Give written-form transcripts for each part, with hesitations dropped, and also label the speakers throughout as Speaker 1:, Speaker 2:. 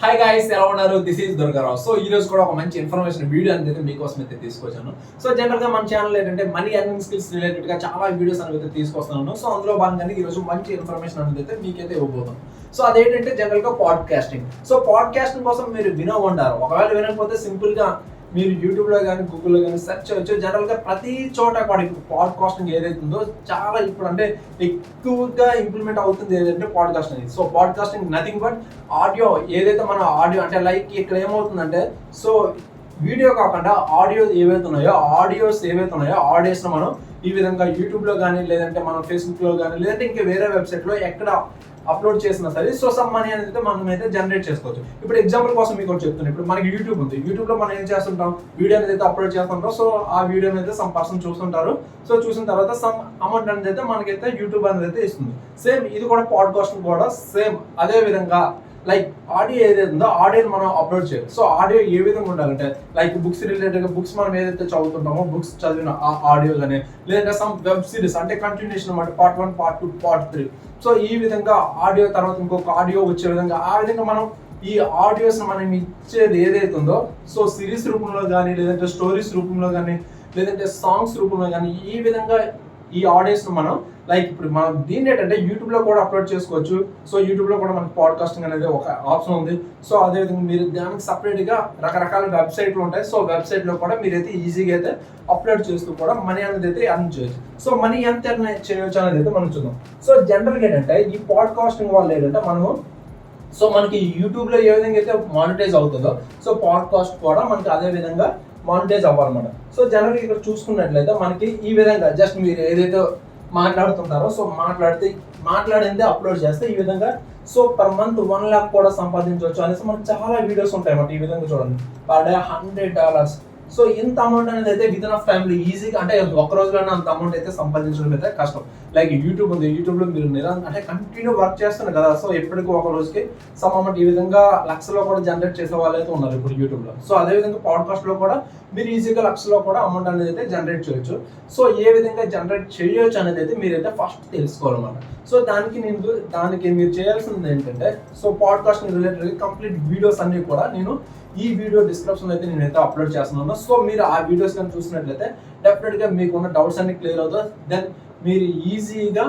Speaker 1: Hi guys, ఎలా ఉన్నారు? This is Durgarao. So ఈ రోజు కూడా ఒక మంచి ఇన్ఫర్మేషన్ వీడియో అనేది మీకోసం అయితే తీసుకొచ్చాను. సో జనరల్ గా మన ఛానల్ ఏంటంటే మనీ ఎర్నింగ్ స్కిల్స్ రిలేటెడ్ గా చాలా వీడియోస్ అనేది తీసుకొస్తున్నాను. సో అందులో భాగంగానే ఈ రోజు మంచి ఇన్ఫర్మేషన్ అనేది అయితే మీకైతే ఇవ్వబోతాను. సో అదేంటంటే జనరల్ గా పాడ్కాస్టింగ్. సో పాడ్కాస్టింగ్ కోసం మీరు వినవుంటారు. ఒకవేళ వినకపోతే సింపుల్ గా మీరు యూట్యూబ్ లో కానీ గూగుల్లో కానీ సెర్చ్ చేయొచ్చు. జనరల్ గా ప్రతి చోట కూడా పాడ్కాస్టింగ్ ఏదైతుందో చాలా ఇప్పుడు అంటే ఎక్కువగా ఇంప్లిమెంట్ అవుతుంది ఏదంటే podcasting. So podcasting nothing but audio. ఏదైతే మన ఆడియో అంటే లైక్ ఇక్కడ ఏమవుతుందంటే సో వీడియో కాకుండా ఆడియో ఏవైతే ఉన్నాయో ఆడియోస్ మనం ఈ విధంగా యూట్యూబ్ లో కానీ లేదంటే మన ఫేస్బుక్ లో కానీ లేదంటే ఇంకా వేరే వెబ్సైట్ లో ఎక్కడ అప్లోడ్ చేసినా సరే సో సమ్ మనీ అనేది మనం అయితే జనరేట్ చేసుకోవచ్చు. ఇప్పుడు ఎగ్జాంపుల్ కోసం మీకు చెప్తున్నాను. ఇప్పుడు మనకి యూట్యూబ్ ఉంది. యూట్యూబ్ లో మనం ఏం చేస్తుంటాం, వీడియో అనేది అయితే అప్లోడ్ చేస్తుంటాం. సో ఆ వీడియో అనేది సమ్ పర్సన్ చూస్తుంటారు. సో చూసిన తర్వాత సమ్ అమౌంట్ అనేది అయితే మనకైతే యూట్యూబ్ అనేది అయితే ఇస్తుంది. సేమ్ ఇది కూడా పాడ్కాస్ట్ కూడా సేమ్ అదే విధంగా లైక్ ఆడియో ఏదైతే ఉందో ఆడియోని మనం అప్లోడ్ చేయాలి. సో ఆడియో ఏ విధంగా ఉండాలంటే లైక్ బుక్స్ రిలేటెడ్గా బుక్స్ మనం ఏదైతే చదువుతుంటామో బుక్స్ చదివిన ఆ ఆడియో కానీ లేదంటే సమ్ వెబ్ సిరీస్ అంటే కంటిన్యూషన్ అన్నమాట, పార్ట్ 1 పార్ట్ 2 పార్ట్ 3. సో ఈ విధంగా ఆడియో తర్వాత ఇంకొక ఆడియో వచ్చే విధంగా ఆ విధంగా మనం ఈ ఆడియోస్ మనం ఇచ్చేది ఏదైతే ఉందో సో సిరీస్ రూపంలో కానీ లేదంటే స్టోరీస్ రూపంలో కానీ లేదంటే సాంగ్స్ రూపంలో కానీ ఈ విధంగా ఈ ఆడియోస్ మనం లైక్ ఇప్పుడు మనం దీన్ని ఏంటంటే యూట్యూబ్ లో కూడా అప్లోడ్ చేసుకోవచ్చు. సో యూట్యూబ్ లో కూడా మనకి పాడ్కాస్టింగ్ అనేది ఒక ఆప్షన్ ఉంది. సో అదేవిధంగా మీరు దానికి సపరేట్ గా రకరకాల వెబ్సైట్లు ఉంటాయి. సో వెబ్సైట్ లో కూడా మీరైతే ఈజీగా అయితే అప్లోడ్ చేస్తూ కూడా మనీ అనేది అయితే ఎర్న్ చేయొచ్చు. సో మనీ ఎంత ఎర్న్ చేయొచ్చు అనేది అయితే మనం చూద్దాం. సో జనరల్గా ఏంటంటే ఈ పాడ్కాస్టింగ్ వల్ల ఏంటంటే మనము సో మనకి యూట్యూబ్ లో ఏ విధంగా అయితే మానిటైజ్ అవుతుందో సో పాడ్కాస్ట్ కూడా మనకి అదే విధంగా మానిటైజ్ అవ్వాలన్నమాట. సో జనరల్గా ఇక్కడ చూసుకున్నట్లయితే మనకి ఈ విధంగా జస్ట్ మీరు ఏదైతే మాట్లాడుతుంటారో సో మాట్లాడిందే అప్లోడ్ చేస్తే ఈ విధంగా సో పర్ మంత్ 1 lakh కూడా సంపాదించవచ్చు అనేసి మనకు చాలా వీడియోస్ ఉంటాయి అన్నమాట. ఈ విధంగా చూడండి, పర్ డే $100. సో ఇంత అమౌంట్ అనేది అయితే విత్ ఇన్ ఆఫ్ టైంలో ఈజీగా అంటే ఒక రోజులోనే అంత అమౌంట్ అయితే సంపాదించడం అయితే కష్టం. లైక్ యూట్యూబ్ ఉంది. యూట్యూబ్లో మీరు అంటే కంటిన్యూ వర్క్ చేస్తున్నారు కదా. సో ఎప్పటికీ ఒక రోజుకి సమ్ అమౌంట్ ఈ విధంగా లక్షలో కూడా జనరేట్ చేసే వాళ్ళు అయితే ఉన్నారు ఇప్పుడు యూట్యూబ్లో. సో అదేవిధంగా పాడ్కాస్ట్లో కూడా మీరు ఈజీగా లక్షలో కూడా అమౌంట్ అనేది అయితే జనరేట్ చేయొచ్చు. సో ఏ విధంగా జనరేట్ చేయొచ్చు అనేది అయితే మీరైతే ఫస్ట్ తెలుసుకోవాలన్నమాట. సో దానికి మీరు చేయాల్సింది ఏంటంటే so podcast related complete videos అన్ని కూడా నేను ఈ వీడియో డిస్క్రిప్షన్ అయితే నేనైతే అప్లోడ్ చేస్తున్నాను. సో మీరు ఆ వీడియోస్ కానీ చూసినట్లయితే డెఫినెట్గా మీకు ఉన్న డౌట్స్ అన్ని క్లియర్ అవుతాయి. దెన్ మీరు ఈజీగా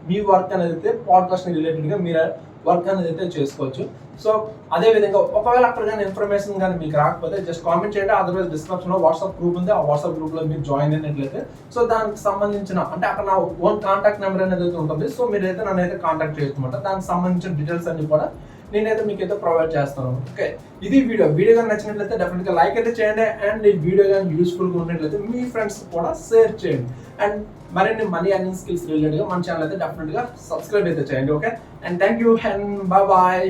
Speaker 1: మీ వర్క్ అనేది అయితే పాడ్కాస్ట్ రిలేటెడ్గా మీరు వర్క్ అనేది అయితే చేసుకోవచ్చు. సో అదే విధంగా ఒకవేళ అక్కడ కానీ ఇన్ఫర్మేషన్ కానీ మీకు రాకపోతే జస్ట్ కామెంట్ చేయండి. అదర్వైజ్ డిస్క్రిప్షన్ లో వాట్సాప్ గ్రూప్ ఉంది. ఆ వాట్సాప్ గ్రూప్ లో మీరు జాయిన్ అయినట్లయితే సో దానికి సంబంధించిన అంటే అక్కడ నా ఓన్ కాంటాక్ట్ నెంబర్ అనేది అయితే ఉంటుంది. సో మీరైతే నన్ను అయితే కాంటాక్ట్ చేయొచ్చు. దానికి సంబంధించిన డీటెయిల్స్ అన్ని కూడా నేనైతే మీకైతే ప్రొవైడ్ చేస్తాను. ఓకే, ఇది వీడియో కానీ నచ్చినట్లయితే డెఫినెట్గా లైక్ అయితే చేయండి. అండ్ ఈ వీడియో కానీ యూస్ఫుల్గా ఉన్నట్లయితే మీ ఫ్రెండ్స్ కూడా షేర్ చేయండి. అండ్ మరిన్ని మనీ ఎర్నింగ్ స్కిల్స్ రిలేటెడ్గా మన ఛానల్ అయితే డెఫినెట్గా సబ్స్క్రైబ్ అయితే చేయండి. Okay, and thank you and bye.